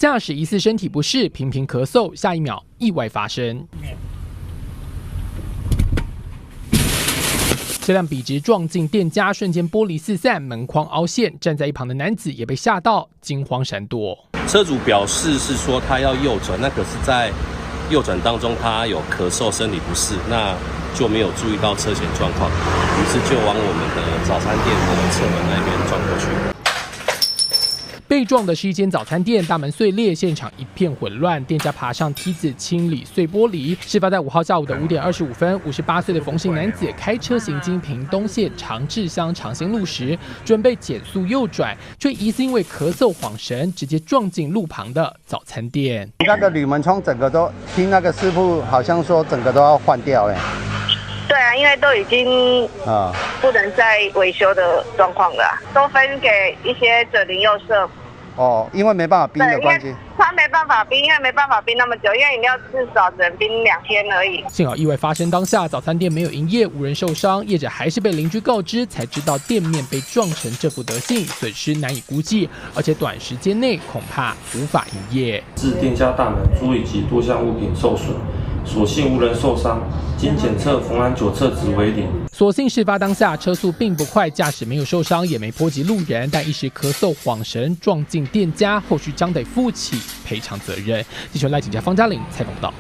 驾驶疑似身体不适，频频咳嗽，下一秒意外发生。这辆笔直撞进店家，瞬间玻璃四散，门框凹陷。站在一旁的男子也被吓到，惊慌闪躲。车主表示是说他要右转，那可是在右转当中他有咳嗽，身体不适，那就没有注意到车前状况，于是就往我们的早餐店的侧门那边撞过去。被撞的是一间早餐店，大门碎裂，现场一片混乱。店家爬上梯子清理碎玻璃。事发在5号下午的5点25分，58岁的冯姓男子开车行经屏东县长治乡长兴路时，准备减速右转，却疑似因为咳嗽晃神，直接撞进路旁的早餐店。那个铝门窗整个都，听那个师傅好像说整个都要换掉哎。对啊，因为都已经不能再维修的状况了，都分给一些左邻右舍。哦，因为没办法冰的关系。他没办法冰，因为没办法冰那么久，因为饮料至少只能冰2天而已。幸好意外发生当下，早餐店没有营业，无人受伤。业者还是被邻居告知，才知道店面被撞成这副德性，损失难以估计，而且短时间内恐怕无法营业。致店家大门、桌椅及多项物品受损。所幸无人受伤，经检测冯安9测值为0。所幸事发当下车速并不快，驾驶没有受伤，也没波及路人，但一时咳嗽晃神撞进店家，后续将得负起赔偿责任。记者赖警察方嘉玲采访报道。